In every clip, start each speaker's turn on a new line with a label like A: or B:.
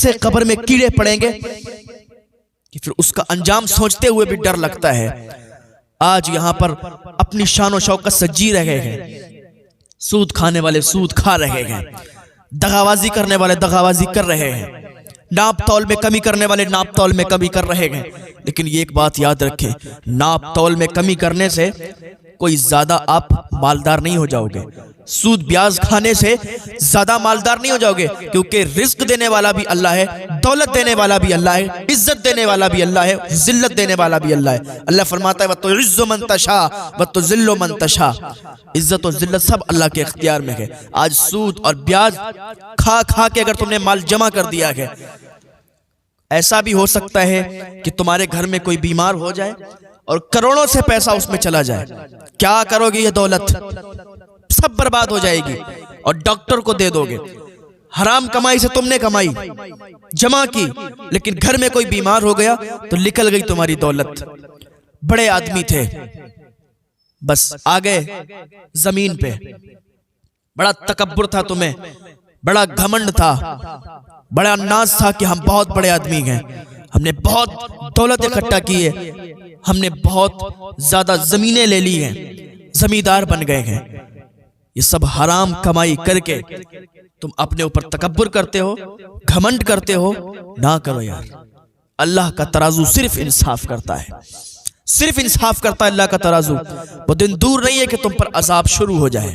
A: ایسے قبر میں کیڑے پڑیں گے کہ پھر اس کا انجام سوچتے ہوئے بھی ڈر لگتا ہے۔ آج یہاں پر اپنی شان و شوکت سے جی رہے ہیں، سود کھانے والے سود کھا رہے ہیں، دغابازی کرنے والے دغابازی کر رہے ہیں، ناپ تول میں کمی کرنے والے ناپ تول میں کمی کر رہے ہیں۔ لیکن یہ ایک بات یاد رکھیں، ناپ تول میں کمی کرنے سے کوئی زیادہ آپ مالدار نہیں ہو جاؤ گے، سود بیاز کھانے سے زیادہ مالدار نہیں ہو جاؤ گے، کیونکہ رزق دینے والا بھی اللہ ہے، دولت دینے والا بھی اللہ ہے، عزت دینے والا بھی اللہ ہے، ذلت دینے والا بھی اللہ ہے۔ اللہ فرماتا ہے وَتُعِزُّ مَن تَشَاءُ وَتُذِلُّ مَن تَشَاءُ، عزت و ذلت سب اللہ کے اختیار میں ہے۔ آج سود اور بیاز کھا کھا کے اگر تم نے مال جمع کر دیا ہے، ایسا بھی ہو سکتا ہے کہ تمہارے گھر میں کوئی بیمار ہو جائے اور کروڑوں سے پیسہ اس میں چلا جائے، کیا کرو گے؟ یہ دولت سب برباد ہو جائے گی اور ڈاکٹر کو دے دو گے۔ حرام کمائی سے تم نے کمائی جمع کی، لیکن گھر میں کوئی بیمار ہو گیا تو نکل گئی تمہاری دولت۔ بڑے آدمی تھے، بس آگئے زمین پہ، بڑا تکبر تھا تمہیں، بڑا گھمنڈ تھا، بڑا ناز تھا کہ ہم بہت بڑے آدمی ہیں، ہم نے بہت دولت اکٹھا کی ہے، ہم نے بہت زیادہ زمینیں لے لی ہیں، زمیندار بن گئے ہیں۔ یہ سب حرام کمائی کر کے تم اپنے اوپر تکبر کرتے ہو، گھمنڈ کرتے ہو۔ نہ کرو یار، اللہ کا ترازو صرف انصاف کرتا ہے، صرف انصاف کرتا ہے اللہ کا ترازو۔ وہ دن دور نہیں ہے کہ تم پر عذاب شروع ہو جائے،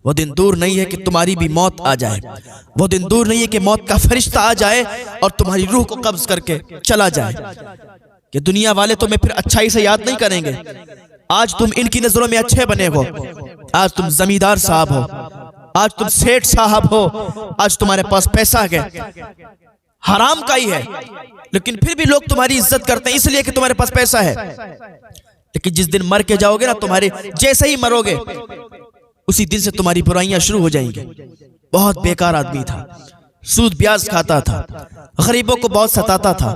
A: وہ دن دور نہیں ہے کہ تمہاری بھی موت آ جائے، وہ دن دور نہیں ہے کہ موت کا فرشتہ آ جائے اور تمہاری روح کو قبض کر کے چلا جائے۔ کہ دنیا والے تمہیں پھر اچھائی سے یاد نہیں کریں گے۔ آج تم ان کی نظروں میں اچھے بنے ہو، آج تم زمیندار صاحب ہو، آج تم سیٹ صاحب ہو، آج تمہارے پاس پیسہ ہے، حرام کا ہی ہے، لیکن پھر بھی لوگ تمہاری عزت کرتے ہیں اس لیے کہ تمہارے پاس پیسہ ہے۔ لیکن جس دن مر کے جاؤ گے نا، تمہارے جیسے ہی مرو گے اسی دن سے تمہاری برائیاں شروع ہو جائیں گی۔ بہت بیکار آدمی تھا، سود بیاز کھاتا تھا، غریبوں کو بہت ستاتا تھا،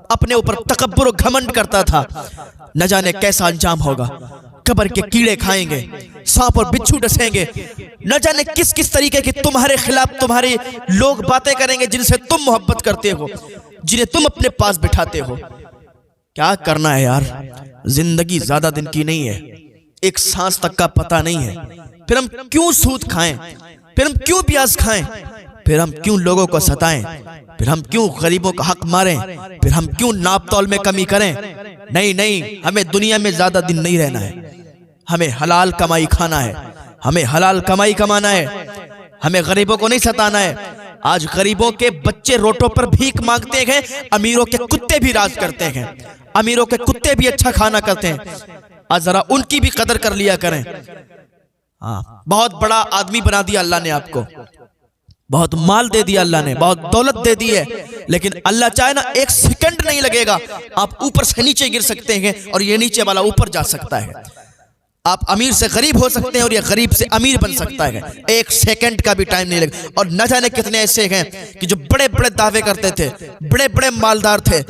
A: اپنے اوپر تکبر و گھمنڈ کرتا تھا۔ نہ جانے کیسا انجام ہوگا، قبر کے کیڑے کھائیں گے، سانپ اور بچھو ڈسیں گے، نہ جانے کس کس طریقے کی تمہارے خلاف تمہارے لوگ باتیں کریں گے جن سے تم محبت کرتے ہو، جنہیں تم اپنے پاس بٹھاتے ہو۔ کیا کرنا ہے یار، زندگی زیادہ دن کی نہیں ہے، ایک سانس تک کا پتہ نہیں ہے۔ پھر ہم کیوں سود کھائیں، پھر ہم کیوں پیاز کھائیں، پھر ہم کیوں لوگوں کو ستائیں، پھر ہم کیوں غریبوں کا حق ماریں، پھر ہم کیوں ناپ تول میں کمی کریں؟ نہیں نہیں، ہمیں دنیا میں زیادہ دن نہیں رہنا ہے، ہمیں حلال کمائی کھانا ہے، ہمیں حلال کمائی کمانا ہے، ہمیں غریبوں کو نہیں ستانا ہے۔ آج غریبوں کے بچے روٹوں پر بھیک مانگتے ہیں، امیروں کے کتے بھی راج کرتے ہیں، امیروں کے کتے بھی اچھا کھانا کرتے ہیں۔ آج ذرا ان کی بھی قدر کر لیا کریں۔ بہت بڑا آدمی بنا دیا اللہ نے آپ کو، بہت مال دے دیا اللہ نے، بہت دولت دے دی ہے، لیکن اللہ چاہے نا ایک سیکنڈ نہیں لگے گا، آپ اوپر سے نیچے گر سکتے ہیں اور یہ نیچے والا اوپر جا سکتا ہے۔ آپ امیر سے غریب ہو سکتے ہیں اور یہ غریب سے امیر بن سکتا ہے، ایک سیکنڈ کا بھی ٹائم نہیں لگے۔ اور نہ جانے کتنے ایسے ہیں کہ جو بڑے بڑے دعوے کرتے تھے، بڑے بڑے مالدار تھے،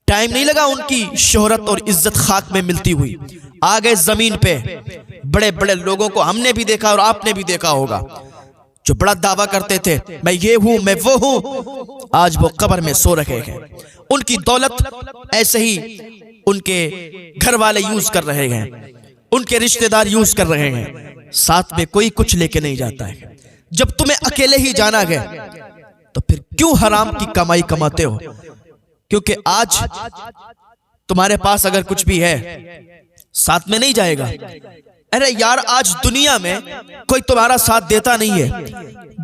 A: ٹائم نہیں لگا ان کی شہرت اور عزت خاک میں ملتی ہوئی، آگے زمین پہ بڑے بڑے لوگوں کو ہم نے بھی دیکھا اور آپ نے بھی دیکھا ہوگا، جو بڑا دعویٰ کرتے تھے میں یہ ہوں میں وہ ہوں، آج وہ قبر میں سو رہے ہیں۔ ان کی دولت ایسے ہی ان کے گھر والے یوز کر رہے ہیں، ان کے رشتہ دار یوز کر رہے ہیں، ساتھ میں کوئی کچھ لے کے نہیں جاتا ہے۔ جب تمہیں اکیلے ہی جانا ہے تو پھر کیوں حرام کی کمائی کماتے ہو؟ کیونکہ آج تمہارے پاس اگر کچھ بھی ہے ساتھ میں نہیں جائے گا۔ ارے یار، آج دنیا میں کوئی تمہارا ساتھ دیتا نہیں ہے،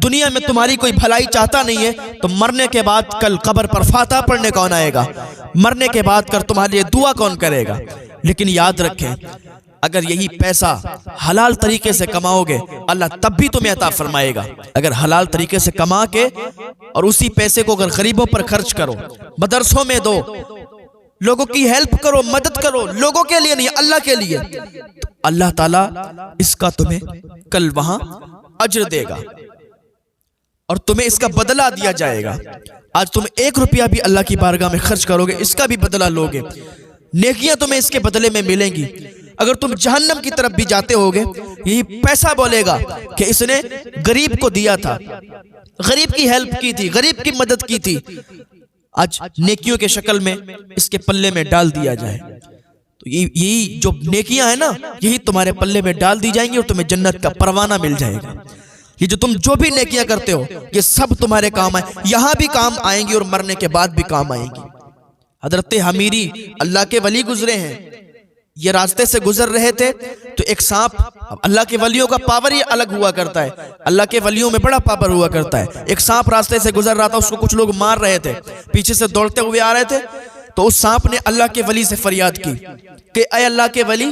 A: دنیا میں تمہاری کوئی بھلائی چاہتا نہیں ہے، تو مرنے کے بعد کل قبر پر فاتحہ پڑھنے کون آئے گا؟ مرنے کے بعد کل تمہارے لیے دعا کون کرے گا؟ لیکن یاد رکھیں، اگر یہی پیسہ حلال طریقے سے کماؤ گے اللہ تب بھی تمہیں عطا فرمائے گا۔ اگر حلال طریقے سے کما کے اور اسی پیسے کو اگر غریبوں پر خرچ کرو، مدرسوں میں دو، لوگوں کی ہیلپ کرو، مدد کرو، لوگوں کے لیے نہیں اللہ کے لیے، تو اللہ تعالیٰ اس کا تمہیں کل وہاں اجر دے گا اور تمہیں اس کا بدلہ دیا جائے گا۔ آج تم 1 روپیہ بھی اللہ کی بارگاہ میں خرچ کرو گے، اس کا بھی بدلہ لو گے، نیکیاں تمہیں اس کے بدلے میں ملیں گی۔ اگر تم جہنم کی طرف بھی جاتے ہوگے یہی پیسہ بولے گا کہ اس نے غریب کو دیا تھا، غریب کی ہیلپ کی تھی، غریب کی مدد کی تھی، آج نیکیوں کے شکل میں اس کے پلے میں ڈال دیا جائے تو یہی جو نیکیاں ہیں نا، یہی تمہارے پلے میں ڈال دی جائیں گی اور تمہیں جنت کا پروانہ مل جائے گا۔ یہ جو تم جو بھی نیکیاں کرتے ہو یہ سب تمہارے کام آئیں، یہاں بھی کام آئیں گی اور مرنے کے بعد بھی کام آئیں گی۔ حضرت حمیری اللہ کے ولی گزرے ہیں، یہ راستے سے گزر رہے تھے تو ایک سانپ، اللہ کے ولیوں کا پاور ہی الگ ہوا کرتا ہے، اللہ کے ولیوں میں بڑا پاور ہوا کرتا ہے۔ ایک سانپ راستے سے گزر رہا تھا، اس کو کچھ لوگ مار رہے تھے، پیچھے سے دوڑتے ہوئے آ رہے تھے، تو اس سانپ نے اللہ کے ولی سے فریاد کی کہ اے اللہ کے ولی،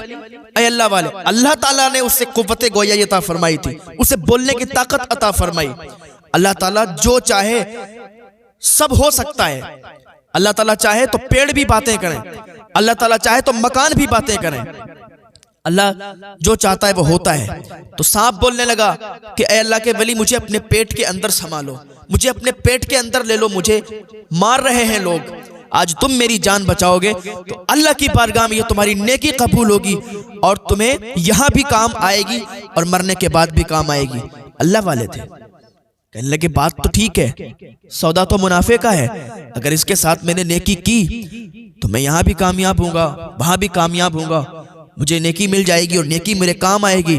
A: اے اللہ والے، اللہ تعالیٰ نے اس سے قوت گویائی عطا فرمائی تھی، اسے بولنے کی طاقت عطا فرمائی۔ اللہ تعالیٰ جو چاہے سب ہو سکتا ہے، اللہ تعالیٰ چاہے تو پیڑ بھی باتیں کریں، اللہ تعالیٰ چاہے تو مکان بھی باتیں کریں، اللہ جو چاہتا ہے وہ ہوتا ہے۔ تو سانپ بولنے لگا کہ اے اللہ کے ولی، مجھے اپنے پیٹ کے اندر سنبھالو، مجھے اپنے پیٹ کے اندر لے لو، مجھے مار رہے ہیں لوگ، آج تم میری جان بچاؤ گے تو اللہ کی بارگاہ میں یہ تمہاری نیکی قبول ہوگی اور تمہیں یہاں بھی کام آئے گی اور مرنے کے بعد بھی کام آئے گی۔ اللہ والے تھے، کہنے لگے بات تو ٹھیک ہے، سودا تو منافع کا ہے، اگر اس کے ساتھ میں نے نیکی کی تو میں یہاں بھی کامیاب ہوں گا، وہاں بھی کامیاب ہوں گا، مجھے نیکی مل جائے گی اور نیکی میرے کام آئے گی۔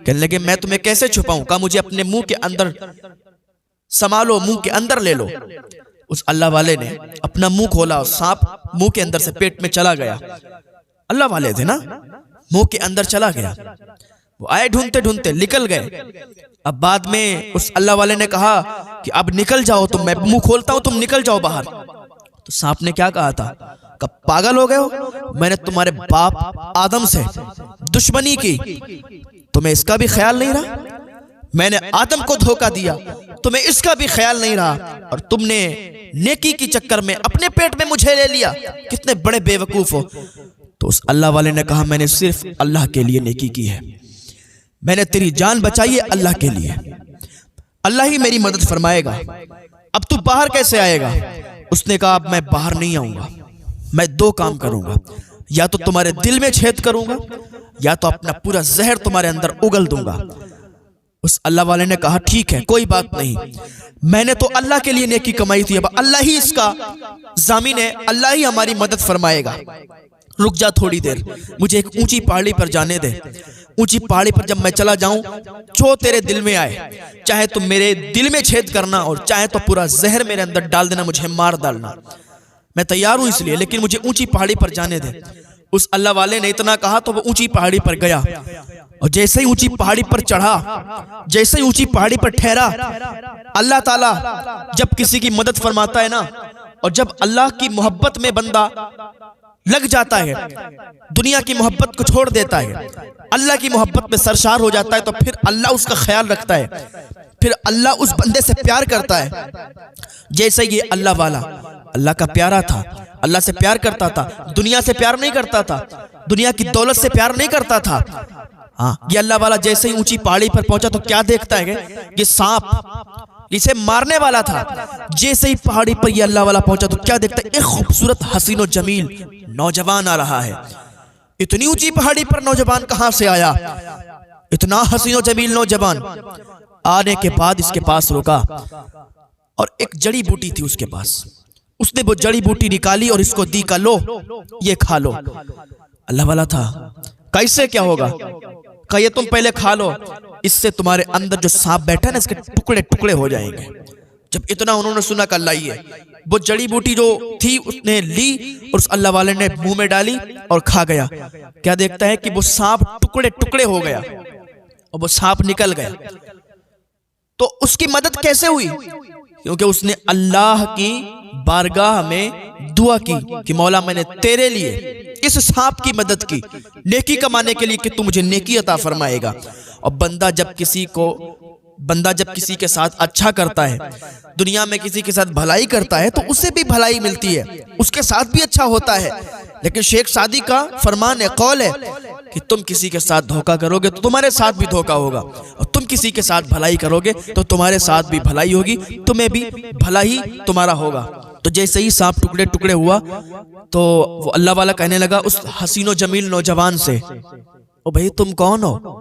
A: کہنے لگے میں تمہیں کیسے چھپاؤں؟ کہا مجھے اپنے منہ کے اندر سنبھالو، منہ کے اندر لے لو۔ اس اللہ والے نے اپنا منہ کھولا اور سانپ منہ کے اندر سے پیٹ میں چلا گیا۔ اللہ والے تھے نا، منہ کے اندر چلا گیا، وہ آئے ڈھونڈتے ڈھونڈتے نکل گئے۔ اب بعد میں اس اللہ والے نے کہا کہ اب نکل جاؤ تم، میں منہ کھولتا ہوں، تم نکل جاؤ باہر۔ تو سانپ نے کیا کہا تھا کہ پاگل ہو گئے ہو، میں نے تمہارے باپ آدم سے دشمنی کی، تمہیں اس کا بھی خیال نہیں رہا، میں نے آدم کو دھوکہ دیا، تمہیں اس کا بھی خیال نہیں رہا، اور تم نے نیکی کی چکر میں اپنے پیٹ میں مجھے لے لیا، کتنے بڑے بے وقوف ہو۔ تو اس اللہ والے نے کہا میں نے صرف اللہ کے لیے نیکی کی ہے، میں نے تیری جان بچائی ہے اللہ کے لیے، اللہ ہی میری مدد فرمائے گا، اب تو باہر کیسے آئے گا؟ اس نے کہا اب میں باہر نہیں آؤں گا، میں دو کام کروں گا، یا تو تمہارے دل میں چھید کروں گا یا تو اپنا پورا زہر تمہارے اندر اگل دوں گا۔ اس اللہ والے نے کہا ٹھیک ہے، کوئی بات نہیں، میں نے تو اللہ کے لیے نیکی کمائی تھی، اب اللہ ہی اس کا ضامن ہے، اللہ ہی ہماری مدد فرمائے گا، رک جا تھوڑی دیر، مجھے ایک اونچی پہاڑی پر جانے دے، اونچی پہاڑی پر جب میں چلا جاؤں، جو تیرے دل میں آئے، چاہے تم میرے دل میں چھید کرنا اور چاہے تو پورا زہر میرے اندر ڈال دینا، مجھے مار ڈالنا، میں تیار ہوں اس لیے، لیکن مجھے اونچی پہاڑی پر جانے دے۔ اس اللہ والے نے اتنا کہا تو وہ اونچی پہاڑی پر گیا، اور جیسے ہی اونچی پہاڑی پر چڑھا، جیسے ہی اونچی پہاڑی پر ٹھہرا، اللہ تعالیٰ جب کسی کی مدد فرماتا ہے نا، اور جب اللہ کی محبت میں بندہ لگ جاتا ہے، دنیا کی محبت کو چھوڑ دیتا ہے، اللہ کی محبت میں سرشار ہو جاتا ہے، تو پھر اللہ اس کا خیال رکھتا ہے، پھر اللہ اس بندے سے پیار کرتا ہے۔ جیسے یہ اللہ والا اللہ کا پیارا تھا، اللہ سے پیار کرتا تھا، دنیا سے پیار نہیں کرتا تھا، دنیا کی دولت سے پیار نہیں کرتا تھا۔ ہاں، یہ اللہ والا جیسے ہی اونچی پہاڑی پر پہنچا تو کیا دیکھتا ہے کہ یہ سانپ جسے مارنے والا تھا، جیسے ہی پہاڑی پر یہ اللہ والا پہنچا تو کیا دیکھتا ہے؟ ایک خوبصورت حسین و جمیل نوجوان آ رہا ہے۔ اتنی اونچی پہاڑی پر نوجوان کہاں سے آیا؟ اتنا حسین و جمیل نوجوان آنے کے بعد اس کے پاس رکا، اور ایک جڑی بوٹی تھی اس کے پاس، اس نے وہ جڑی بوٹی نکالی اور اس کو دی، کا لو یہ کھا لو۔ اللہ والا تھا، کیسے کیا ہوگا؟ کہا یہ تم پہلے کھا لو، اس سے تمہارے اندر جو سانپ بیٹھا نا اس کے ٹکڑے ٹکڑے ہو جائیں گے۔ جب اتنا انہوں نے سنا کہ اللہ ہی ہے، وہ جڑی بوٹی جو تھی اس نے لی اور اس اللہ والے نے منہ میں ڈالی اور کھا گیا۔ کیا دیکھتا ہے کہ وہ سانپ ٹکڑے ٹکڑے ہو گیا اور وہ سانپ نکل گیا۔ تو اس کی مدد کیسے ہوئی؟ کیونکہ اس نے اللہ کی بارگاہ میں دعا کی کہ مولا میں نے تیرے لیے اس سانپ کی مدد کی، نیکی کمانے کے لیے کہ تو مجھے نیکی عطا فرمائے گا۔ اور بندہ جب کسی کے ساتھ اچھا کرتا ہے، دنیا میں کسی کے ساتھ بھلائی کرتا ہے، تو اسے بھی بھلائی ملتی ہے، اس کے ساتھ بھی اچھا ہوتا ہے۔ لیکن شیخ سعدی کا فرمان ہے، قول ہے کہ تم کسی کے ساتھ دھوکہ کرو گے تو تمہارے ساتھ بھی دھوکہ ہوگا، اور تم کسی کے ساتھ بھلائی کرو گے تو تمہارے ساتھ بھی بھلائی ہوگی، تمہیں بھی بھلا ہی تمہارا ہوگا۔ تو جیسے ہی سانپ ٹکڑے ٹکڑے ہوا تو وہ اللہ والا کہنے لگا اس حسین و جمیل نوجوان سے، او بھئی تم کون ہو؟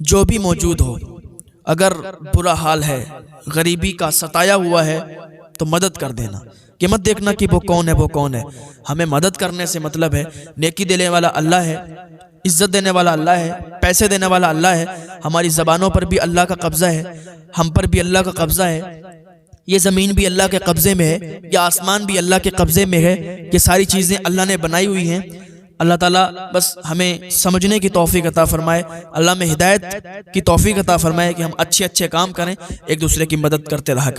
A: جو بھی موجود ہو، اگر برا حال ہے، غریبی کا ستایا ہوا ہے تو مدد کر دینا، کہ مت دیکھنا کہ وہ کون ہے وہ کون ہے۔ ہمیں مدد کرنے سے مطلب ہے نیکی دینے والا اللہ ہے، عزت دینے والا اللہ ہے، پیسے دینے والا اللہ ہے، ہماری زبانوں پر بھی اللہ کا قبضہ ہے، ہم پر بھی اللہ کا قبضہ ہے، یہ زمین بھی اللہ کے قبضے میں ہے، یہ آسمان بھی اللہ کے قبضے میں ہے، یہ ساری چیزیں اللہ نے بنائی ہوئی ہیں۔ اللہ تعالیٰ بس ہمیں سمجھنے کی توفیق عطا فرمائے، اللہ میں ہدایت کی توفیق عطا فرمائے کہ ہم اچھے اچھے کام کریں، ایک دوسرے کی مدد کرتے رہا کریں۔